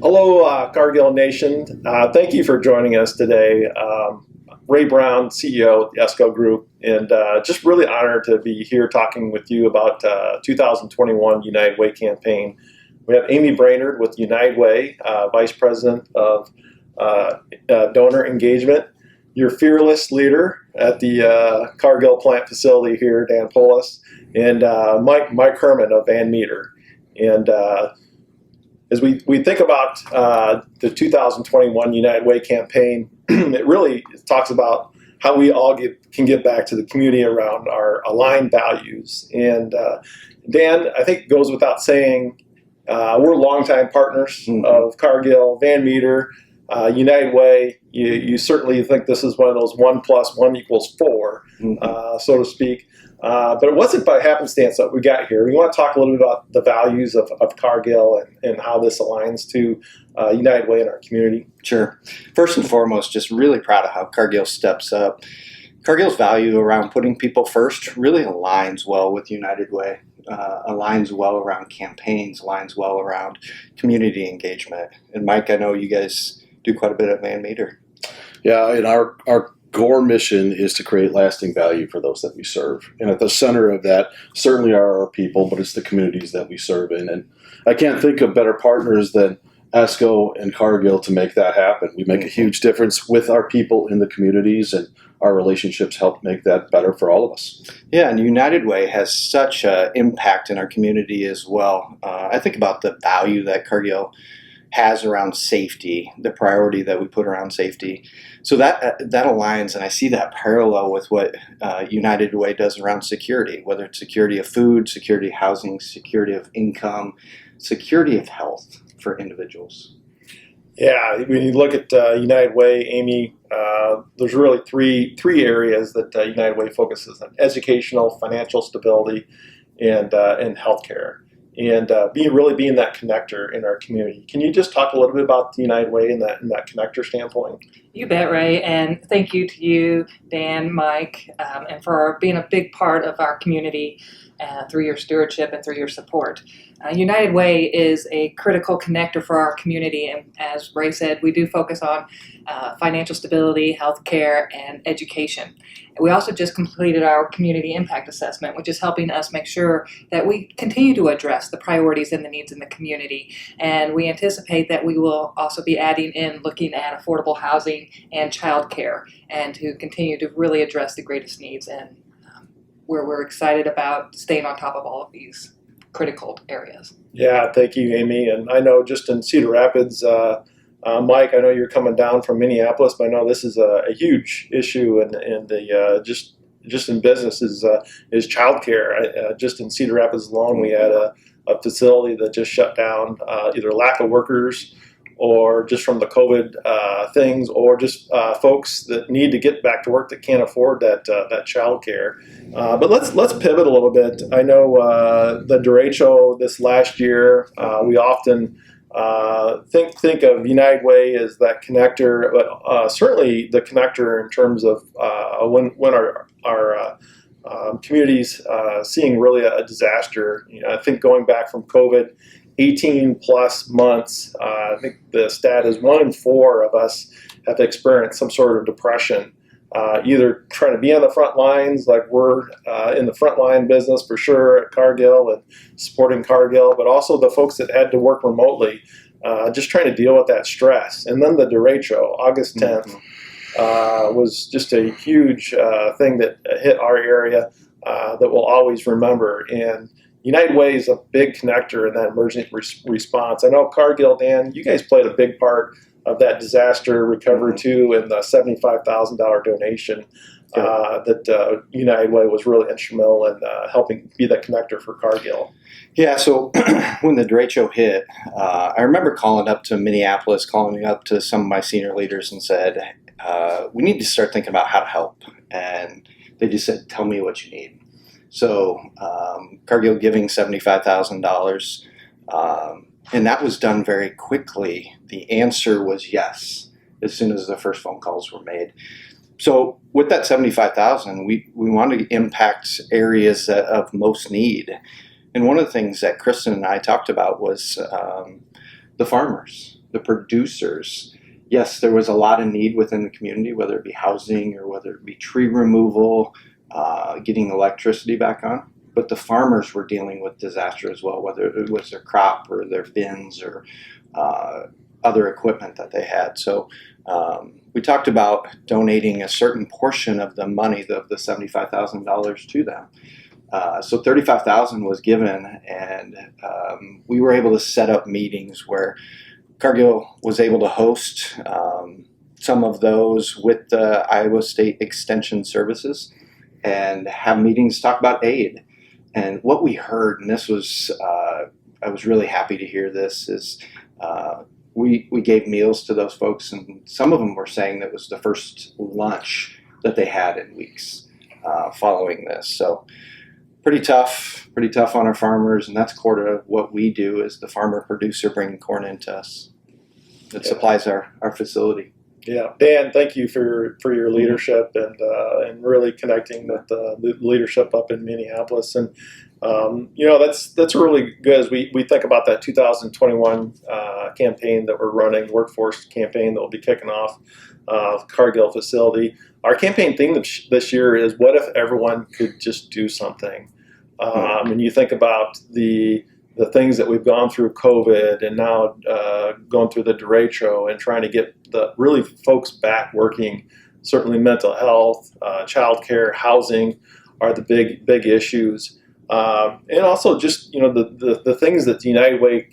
Hello, Cargill Nation. Thank you for joining us today. Ray Brown, CEO of the ESCO Group, and just really honored to be here talking with you about 2021 United Way campaign. We have Amy Brainerd with United Way, Vice President of Donor Engagement, your fearless leader at the Cargill plant facility here, Dan Polis, and Mike Herman of Van Meter. And as we think about the 2021 United Way campaign, it really talks about how we all can get back to the community around our aligned values. And Dan, I think it goes without saying, we're longtime partners of Cargill, Van Meter, United Way. You certainly think this is one of those 1 + 1 = 4, so to speak. But it wasn't by happenstance that we got here. We want to talk a little bit about the values of Cargill and how this aligns to United Way in our community. Sure. First and foremost, just really proud of how Cargill steps up. Cargill's value around putting people first really aligns well with United Way, aligns well around campaigns, aligns well around community engagement. And Mike, I know you guys do quite a bit at Van Meter. Yeah, and our core mission is to create lasting value for those that we serve. And at the center of that certainly are our people, but it's the communities that we serve in. And I can't think of better partners than ESCO and Cargill to make that happen. We make a huge difference with our people in the communities, and our relationships help make that better for all of us. Yeah, and United Way has such an impact in our community as well. I think about the value that Cargill has around safety, the priority that we put around safety. So that aligns, and I see that parallel with what United Way does around security, whether it's security of food, security of housing, security of income, security of health for individuals. Yeah, when you look at United Way, Amy, there's really three areas that United Way focuses on: educational, financial stability, and healthcare. And being that connector in our community. Can you just talk a little bit about the United Way in that connector standpoint? You bet, Ray, and thank you to you, Dan, Mike, and for being a big part of our community through your stewardship and through your support. United Way is a critical connector for our community, and as Ray said, we do focus on financial stability, healthcare, and education. We also just completed our community impact assessment, which is helping us make sure that we continue to address the priorities and the needs in the community. And we anticipate that we will also be adding in looking at affordable housing and childcare, and to continue to really address the greatest needs, and where we're excited about staying on top of all of these critical areas. Yeah, thank you, Amy. And I know just in Cedar Rapids, Mike, I know you're coming down from Minneapolis, but I know this is a huge issue in the just in business is childcare. Just in Cedar Rapids alone, we had a facility that just shut down, either lack of workers or just from the COVID things, or just folks that need to get back to work that can't afford that childcare. But let's pivot a little bit. I know the derecho this last year, we often think of United Way as that connector, but certainly the connector in terms of when our communities seeing really a disaster. I think going back from COVID, 18 plus months, I think the stat is 1 in 4 of us have experienced some sort of depression, either trying to be on the front lines, like we're in the frontline business for sure at Cargill and supporting Cargill, but also the folks that had to work remotely, just trying to deal with that stress. And then the derecho, August 10th, was just a huge thing that hit our area that we'll always remember. And United Way is a big connector in that emergency response. I know Cargill, Dan, you guys played a big part of that disaster recovery too, and the $75,000 donation that United Way was really instrumental in helping be that connector for Cargill. Yeah, so when the derecho hit, I remember calling up to Minneapolis, calling up to some of my senior leaders and said, we need to start thinking about how to help. And they just said, tell me what you need. So Cargill giving $75,000, and that was done very quickly. The answer was yes, as soon as the first phone calls were made. So with that $75,000, we wanted to impact areas of most need. And one of the things that Kristen and I talked about was the farmers. the producers, yes, there was a lot of need within the community, whether it be housing or whether it be tree removal, getting electricity back on. But the farmers were dealing with disaster as well, whether it was their crop or their bins or other equipment that they had. So we talked about donating a certain portion of the money, the $75,000 to them. So $35,000 was given, and we were able to set up meetings where Cargill was able to host some of those with the Iowa State Extension Services and have meetings talk about aid. And what we heard, and this was, I was really happy to hear this, is we gave meals to those folks, and some of them were saying that was the first lunch that they had in weeks following this. So pretty tough on our farmers, and that's core to what we do as the farmer producer bringing corn into us. It supplies our facility. Yeah, Dan, thank you for your leadership and really connecting with the leadership up in Minneapolis. And that's really good as we think about that 2021 campaign that we're running, workforce campaign that will be kicking off Cargill facility. Our campaign theme this year is, what if everyone could just do something? And you think about the things that we've gone through COVID and now going through the derecho and trying to get the really folks back working. Certainly mental health, childcare, housing are the big issues. And also just, the things that the United Way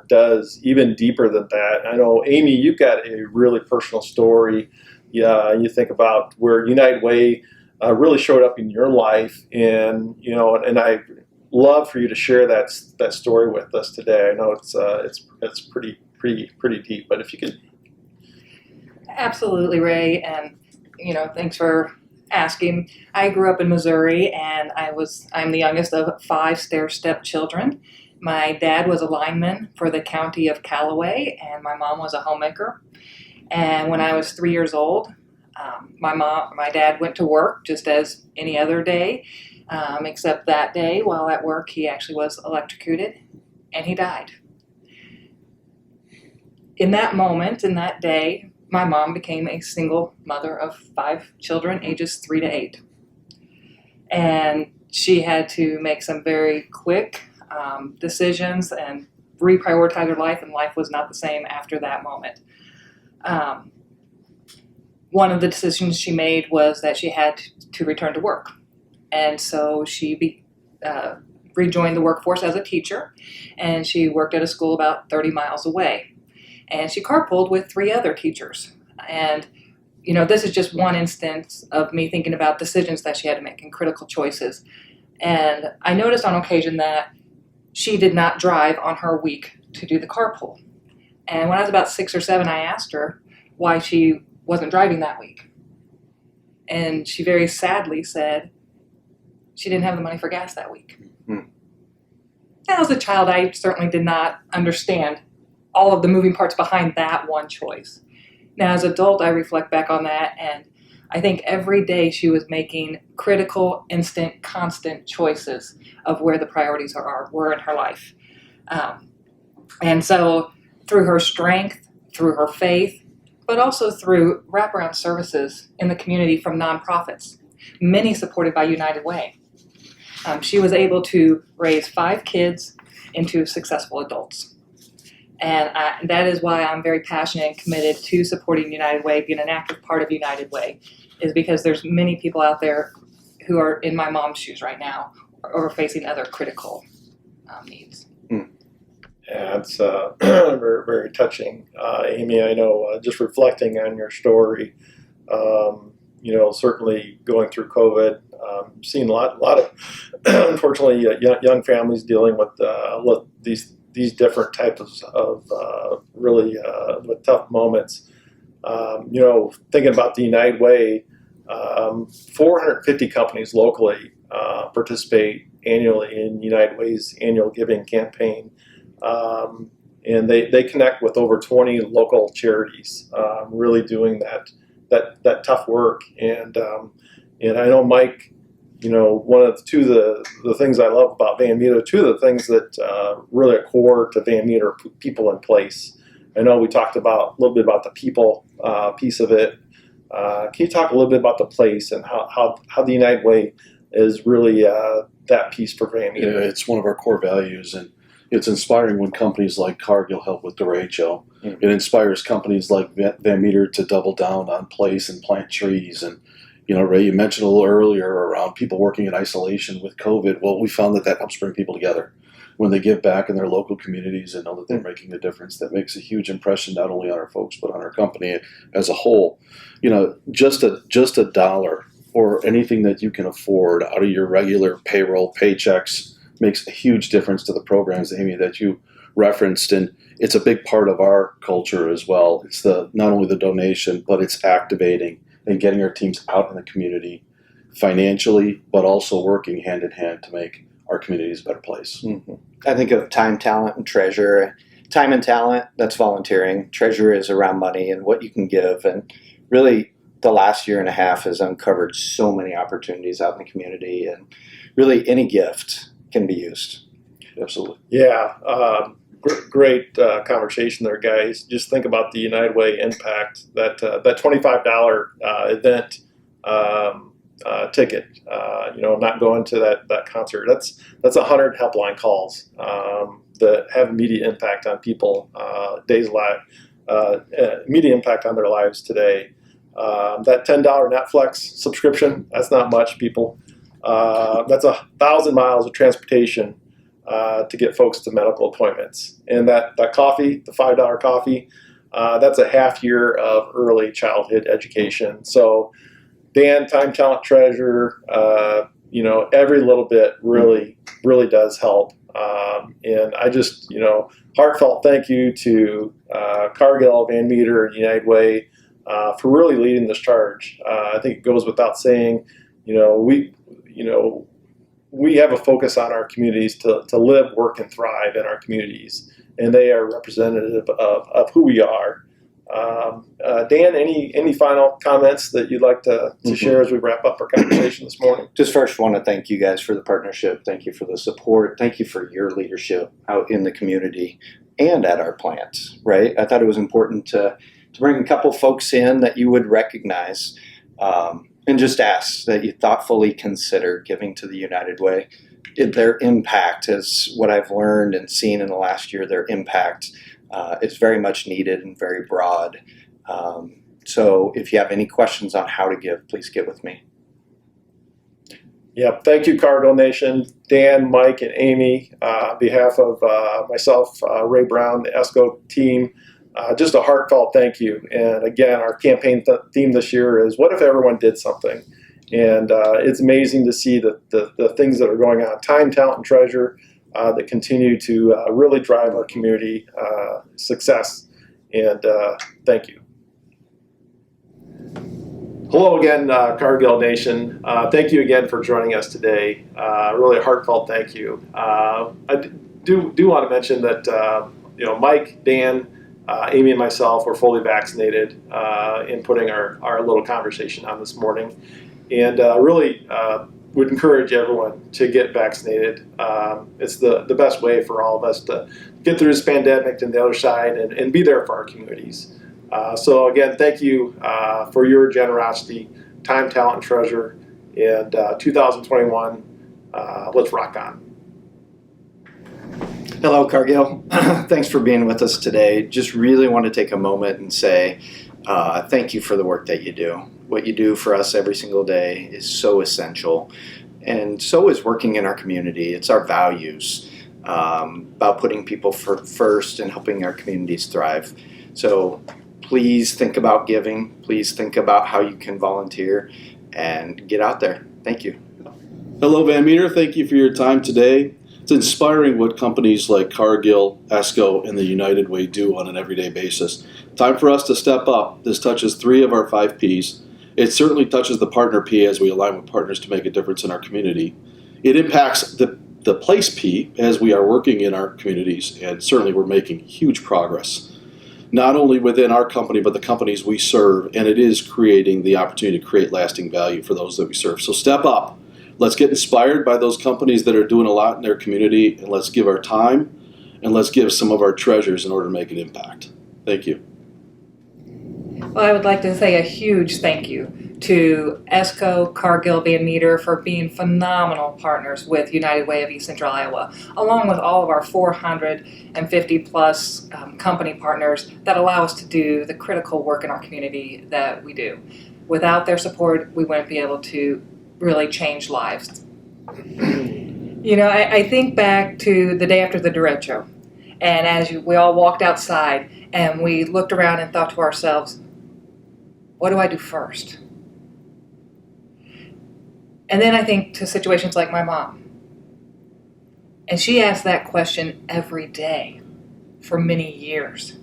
does even deeper than that. I know, Amy, you've got a really personal story. Yeah, you think about where United Way really showed up in your life, and I love for you to share that story with us today. I know it's pretty deep, but if you could. Absolutely, Ray, and thanks for asking. I grew up in Missouri, and I'm the youngest of 5 stair-step children. My dad was a lineman for the county of Callaway, and my mom was a homemaker. And when I was 3 years old, my dad went to work just as any other day, except that day while at work he actually was electrocuted and he died. In that moment, in that day, my mom became a single mother of 5 children, ages 3 to 8. And she had to make some very quick decisions and reprioritize her life, and life was not the same after that moment. One of the decisions she made was that she had to return to work. And so she rejoined the workforce as a teacher, and she worked at a school about 30 miles away. And she carpooled with 3 other teachers. And, this is just one instance of me thinking about decisions that she had to make and critical choices. And I noticed on occasion that she did not drive on her week to do the carpool. And when I was about 6 or 7, I asked her why she wasn't driving that week. And she very sadly said she didn't have the money for gas that week. Mm-hmm. As a child, I certainly did not understand all of the moving parts behind that one choice. Now, as an adult, I reflect back on that, and I think every day she was making critical, instant, constant choices of where the priorities were in her life. And so through her strength, through her faith, but also through wraparound services in the community from nonprofits, many supported by United Way, she was able to raise 5 kids into successful adults. And that is why I'm very passionate and committed to supporting United Way, being an active part of United Way, is because there's many people out there who are in my mom's shoes right now or facing other critical needs. Yeah, it's very, very touching. Amy, I know just reflecting on your story, certainly going through COVID, seeing a lot of, unfortunately, young families dealing with these different types of really with tough moments. Thinking about the United Way, 450 companies locally participate annually in United Way's annual giving campaign. And they connect with over 20 local charities, really doing that tough work. And I know, Mike, one of the things I love about Van Meter, 2 of the things that really are core to Van Meter, people in place. I know we talked a little bit about the people piece of it. Can you talk a little bit about the place and how the United Way is really that piece for Van Meter? Yeah, it's one of our core values, and it's inspiring when companies like Cargill help with derecho. Mm-hmm. It inspires companies like Van Meter to double down on place and plant trees. And Ray, you mentioned a little earlier around people working in isolation with COVID. Well, we found that helps bring people together when they give back in their local communities and know that they're making a difference. That makes a huge impression not only on our folks but on our company as a whole. Just a dollar or anything that you can afford out of your regular payroll paychecks makes a huge difference to the programs, Amy, that you referenced, and it's a big part of our culture as well. It's not only the donation, but it's activating and getting our teams out in the community financially, but also working hand in hand to make our communities a better place. Mm-hmm. I think of time, talent, and treasure. Time and talent, that's volunteering. Treasure is around money and what you can give. And really, the last year and a half has uncovered so many opportunities out in the community, and really any gift can be used. Absolutely. Yeah. Great conversation there, guys. Just think about the United Way impact, that $25 event ticket, not going to that concert. That's 100 helpline calls that have immediate impact on people, immediate impact on their lives today. That $10 Netflix subscription, that's not much, people. That's 1,000 miles of transportation to get folks to medical appointments. And that coffee, the $5 coffee, that's a half year of early childhood education. So Dan, time, talent, treasure, every little bit really does help. And I just, heartfelt thank you to Cargill, Van Meter, and United Way for really leading this charge. I think it goes without saying, we have a focus on our communities to live, work, and thrive in our communities, and they are representative of who we are. Dan, any final comments that you'd like to share as we wrap up our conversation this morning? Just first want to thank you guys for the partnership. Thank you for the support. Thank you for your leadership out in the community and at our plants, right? I thought it was important to bring a couple folks in that you would recognize, and just ask that you thoughtfully consider giving to the United Way. Their impact is what I've learned and seen in the last year. Their impact is very much needed and very broad. So if you have any questions on how to give, please get with me. Yep. Thank you, Cargill Nation. Dan, Mike, and Amy, on behalf of myself, Ray Brown, the ESCO team, just a heartfelt thank you. And again, our campaign theme this year is, what if everyone did something? And it's amazing to see the things that are going on, time, talent, and treasure, that continue to really drive our community success. And thank you. Hello again, Cargill Nation. Thank you again for joining us today. Really a heartfelt thank you. I do want to mention that Mike, Dan, Amy, and myself were fully vaccinated in putting our little conversation on this morning, and really would encourage everyone to get vaccinated. It's the best way for all of us to get through this pandemic to the other side and be there for our communities. So again, thank you for your generosity, time, talent, and treasure. And 2021, let's rock on. Hello, Cargill. Thanks for being with us today. Just really want to take a moment and say thank you for the work that you do. What you do for us every single day is so essential, and so is working in our community. It's our values about putting people first and helping our communities thrive. So please think about giving. Please think about how you can volunteer and get out there. Thank you. Hello, Van Meter. Thank you for your time today. It's inspiring what companies like Cargill, ESCO, and the United Way do on an everyday basis. Time for us to step up. This touches 3 of our 5 Ps. It certainly touches the partner P as we align with partners to make a difference in our community. It impacts the place P as we are working in our communities, and certainly we're making huge progress, not only within our company, but the companies we serve, and it is creating the opportunity to create lasting value for those that we serve. So step up. Let's get inspired by those companies that are doing a lot in their community, and let's give our time, and let's give some of our treasures in order to make an impact. Thank you. Thank you. Well, I would like to say a huge thank you to ESCO, Cargill, Van Meter for being phenomenal partners with United Way of East Central Iowa, along with all of our 450 plus company partners that allow us to do the critical work in our community that we do. Without their support, we wouldn't be able to really change lives. You know, I think back to the day after the derecho, and as we all walked outside and we looked around and thought to ourselves, what do I do first? And then I think to situations like my mom. And she asked that question every day for many years.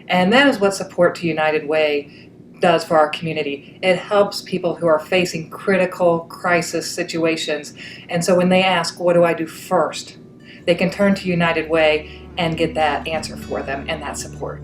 And that is what Support to United Way does for our community. It helps people who are facing critical crisis situations. And so when they ask, what do I do first? They can turn to United Way and get that answer for them and that support.